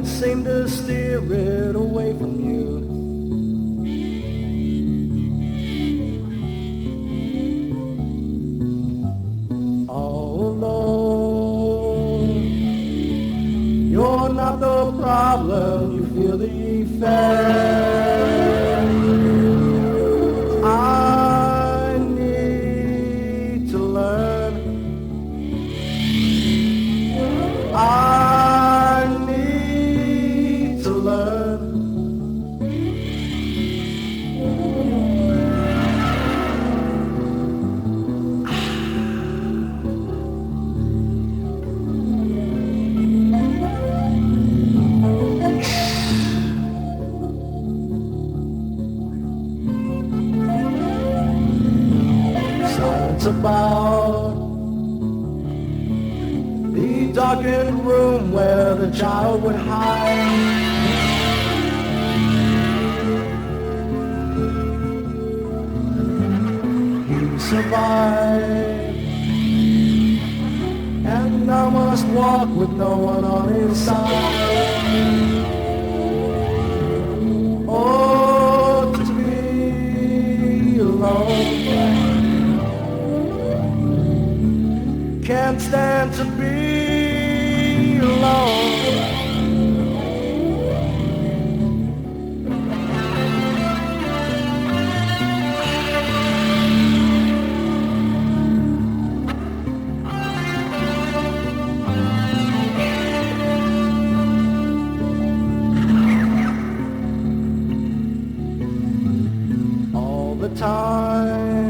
can't seem to steer it away from you. Although you're not the problem, you feel the effect. I need to learn. I need to learn. Silence about the darkened room where the child would hide. He survived, and now must walk with no one on his side. Oh, to be alone. Can't stand to be alone. All the time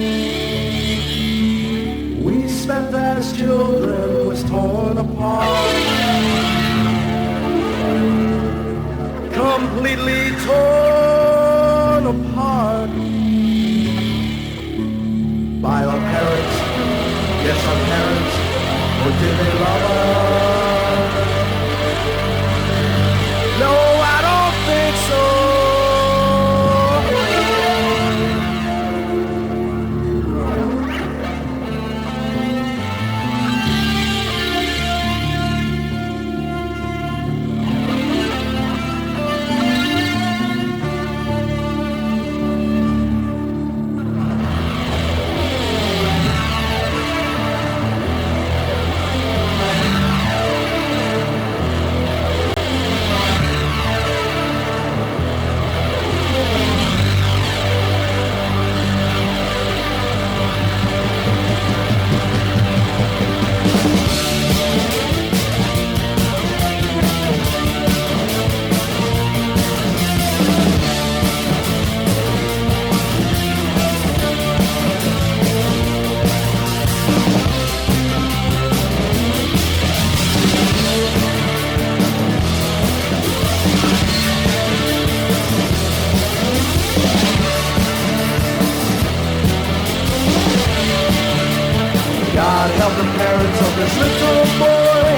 we spent as children was torn apart, completely torn apart by our parents. Yes, our parents. Or did they love us? No, I don't think so. God help the parents of this little boy.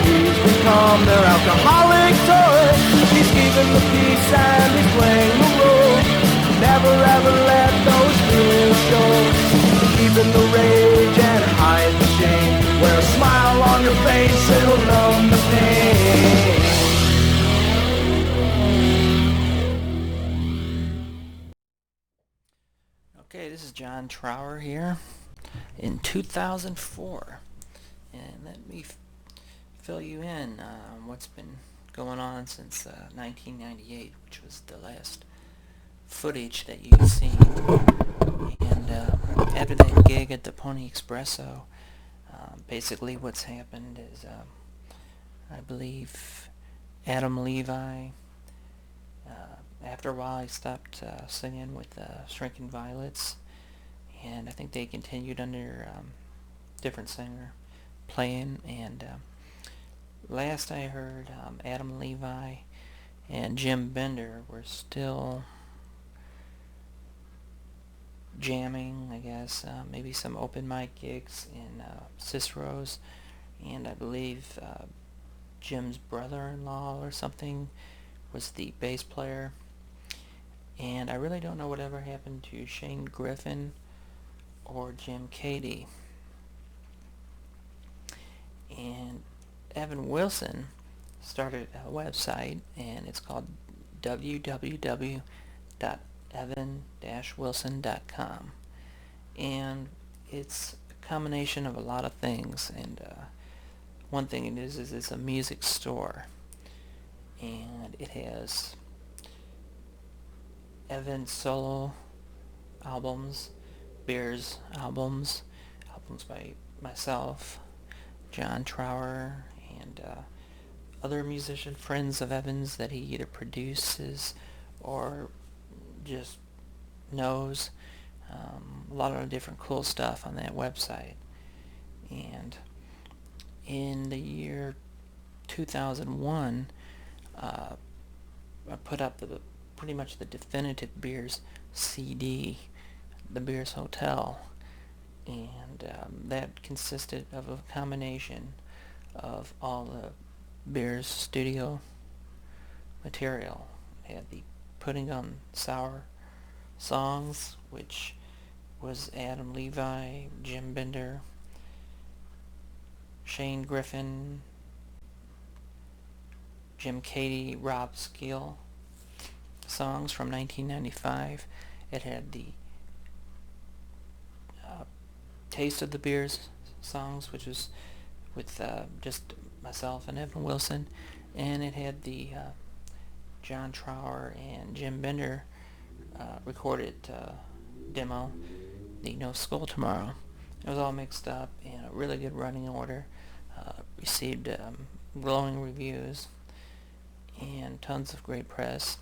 He's become their alcoholic toy. He's keeping the peace and he's playing the role. Never ever let those feelings show. Keeping the rage and hide the shame. Wear a smile on your face, it'll numb the pain. Okay, this is John Trower here in 2004, and let me fill you in on what's been going on since 1998, which was the last footage that you've seen. And after that gig at the Pony Espresso, basically what's happened is I believe Adam Levi, after a while he stopped singing with Shrinking Violets, and I think they continued under different singer playing, and last I heard Adam Levi and Jim Bender were still jamming, I guess, maybe some open mic gigs in Cicero's, and I believe Jim's brother-in-law or something was the bass player, and I really don't know whatever happened to Shane Griffin or Jim Cady. And Evan Wilson started a website, and it's called www.evan-wilson.com, and it's a combination of a lot of things. And one thing it is it's a music store, and it has Evan solo albums, Beers albums, albums by myself, John Trower, and other musician friends of Evan's that he either produces or just knows. A lot of different cool stuff on that website. And in the year 2001, I put up pretty much the definitive Beers CD, The Beers Hotel, and that consisted of a combination of all the Beers studio material. It had the Putting on Sour songs, which was Adam Levi, Jim Bender, Shane Griffin, Jim Cady, Rob Skeel songs from 1995. It had the Taste of the Beers songs, which was with just myself and Evan Wilson, and it had the John Trower and Jim Bender recorded demo, the No Skull Tomorrow. It was all mixed up in a really good running order, received glowing reviews and tons of great press.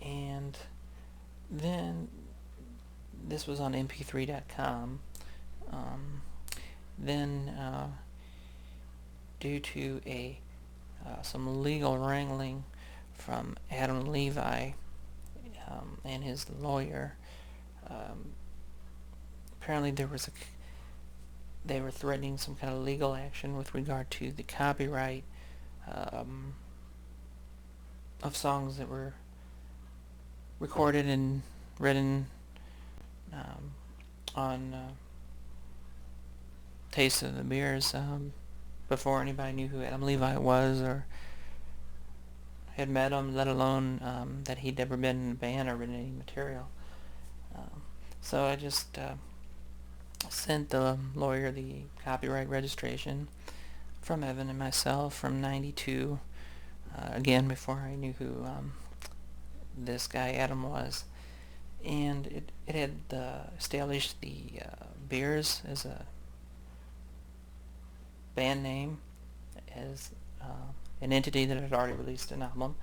And then this was on mp3.com. Then due to some legal wrangling from Adam Levi and his lawyer, apparently they were threatening some kind of legal action with regard to the copyright of songs that were recorded and written on Taste of the Beers before anybody knew who Adam Levi was or had met him, let alone that he'd ever been in a band or written any material. So I just sent the lawyer the copyright registration from Evan and myself from '92, again before I knew who this guy Adam was. And it had established the Beers as a band name, as an entity that had already released an album,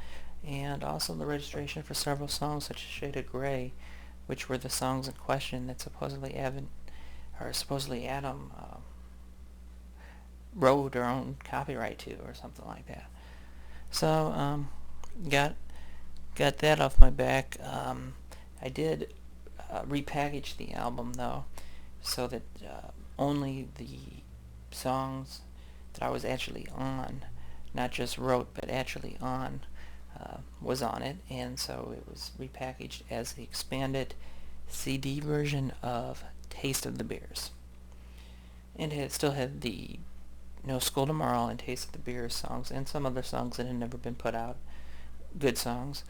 and also the registration for several songs such as Shade of Grey, which were the songs in question that supposedly Adam wrote or owned copyright to or something like that. So got that off my back. I did repackage the album though, so that only the songs that I was actually on, not just wrote but actually on, was on it, and so it was repackaged as the expanded CD version of Taste of the Beers. And it still had the No Skull Tomorrow and Taste of the Beers songs and some other songs that had never been put out, good songs,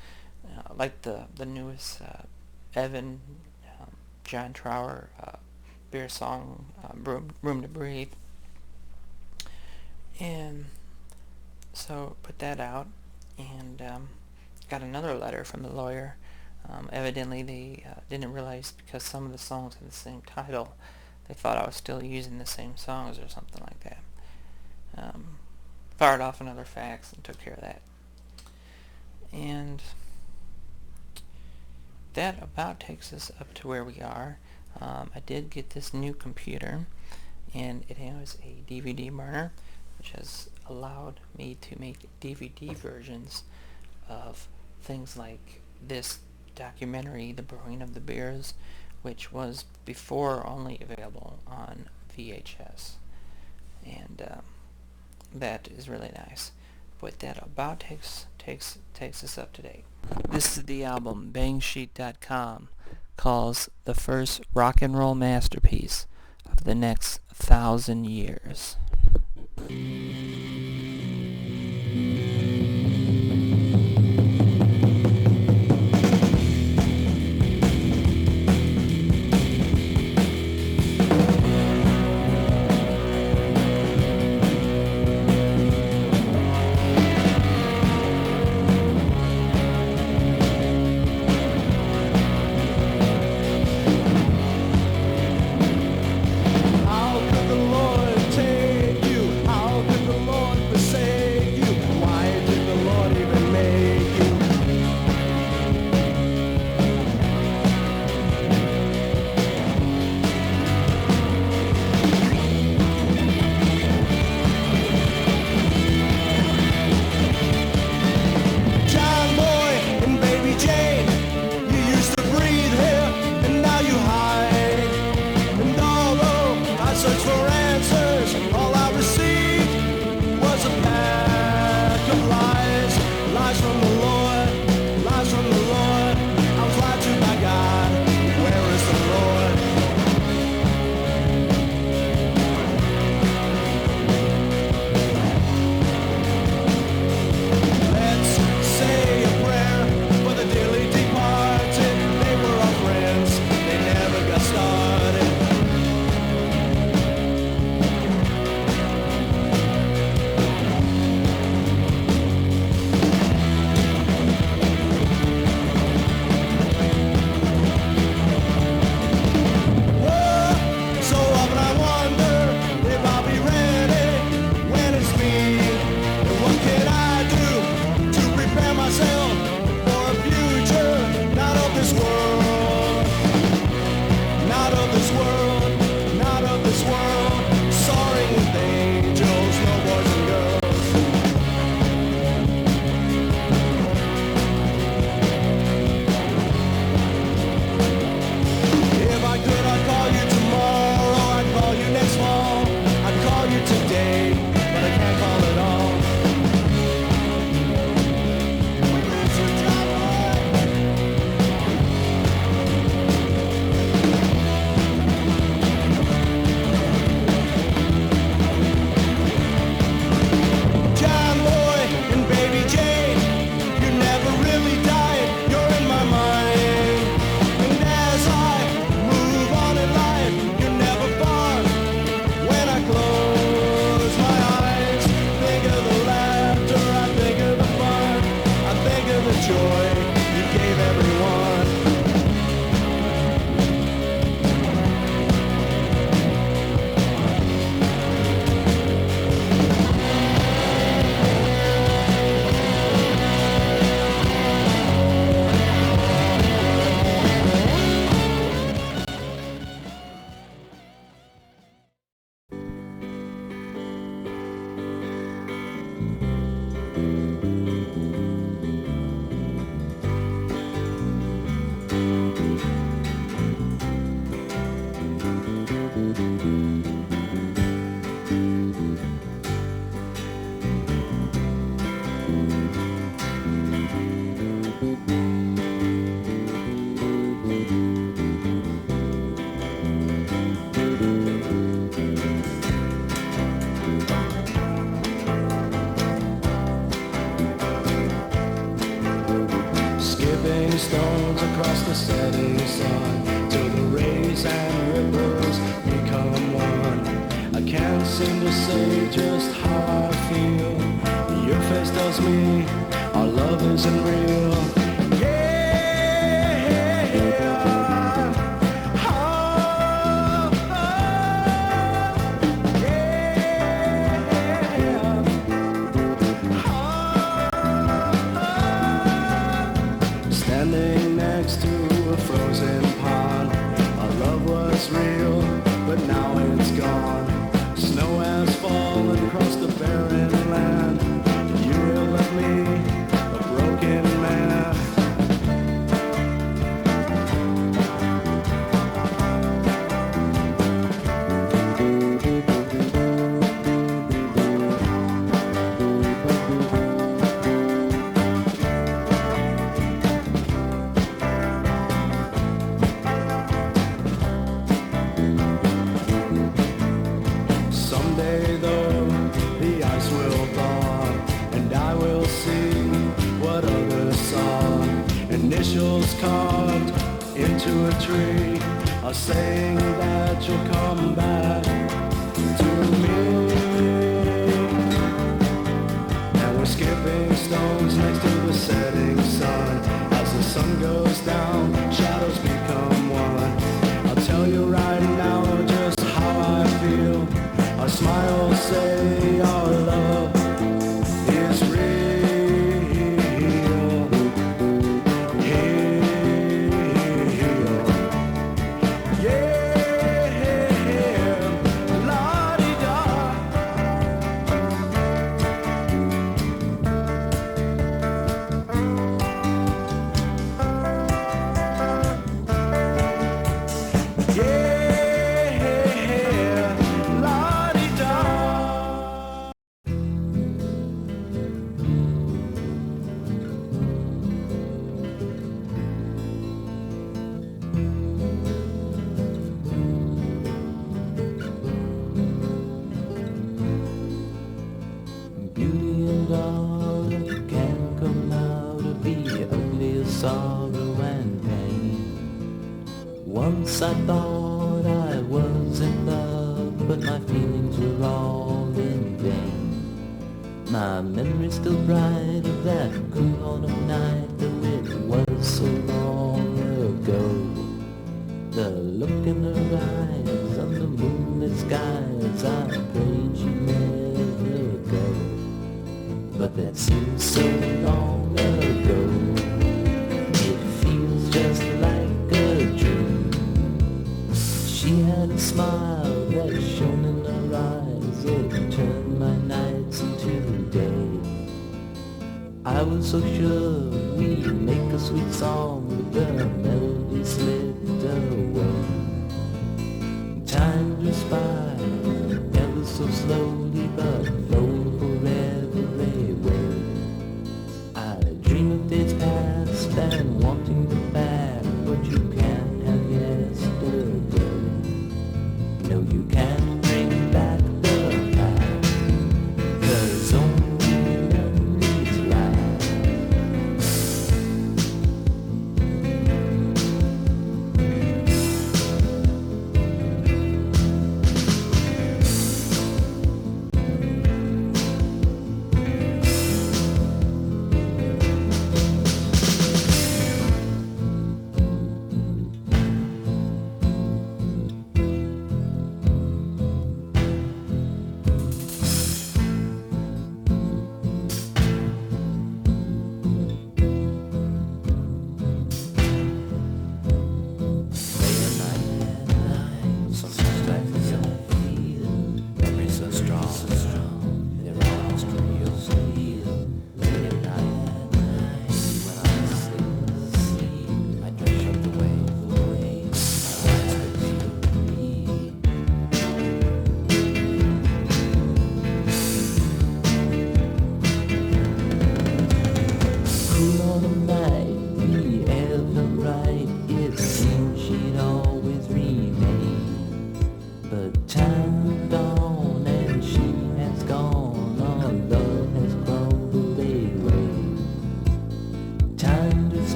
like the newest Evan, John Trower beer song, Room to Breathe. And so put that out, and got another letter from the lawyer. Evidently they didn't realize, because some of the songs had the same title, they thought I was still using the same songs or something like that. Fired off another fax and took care of that. And that about takes us up to where we are. I did get this new computer, and it has a DVD burner, which has allowed me to make DVD versions of things like this documentary, The Brewing of the Beers, which was before only available on VHS. And that is really nice. But that about takes us up to date. This is the album Bangsheet.com calls the first rock and roll masterpiece of the next 1,000 years. skipping stones across the setting sun, till the rays and ripples become one. I can't seem to say just how I feel. Your face tells me our love isn't real. Standing next to a frozen pond, our love was real, but now it's gone. Snow has fallen across the barren land. You will love me, a broken man. Someday though, the ice will thaw, and I will see what others saw. Initials carved into a tree are saying that you'll come back to me. And we're skipping stones next to the setting sun. As the sun goes down, shadows become one. I'll tell you right now just how I feel. Our smiles say our love is real. Yeah, la-di-da. Beauty and all can come out of the ugliest sorrow and pain. Once I thought I was in love, but my feelings were all in vain. My memory's still bright of that cool autumn night, though it was so long ago. The look in her eyes on the moonlit skies, I prayed she'd never go. But that seems so long ago. It feels just like a dream. She had a smile that shone in her eyes. It turned my nights into day. I was so sure we'd make a sweet song, but the melody slipped away. Time goes by ever so slowly, but flowing forever away. I dream of days past and wanting them back, but you can't have yesterday. No, you can't bring back the past, 'cause only memories last.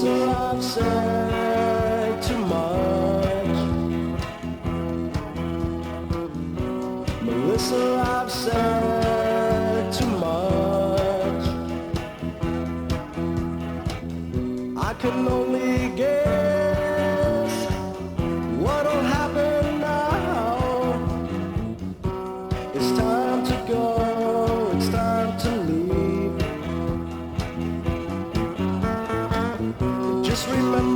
Melissa, I've said too much. Melissa, I've said too much. I can only guess what'll happen now. It's time to go, it's time to leave. Just remember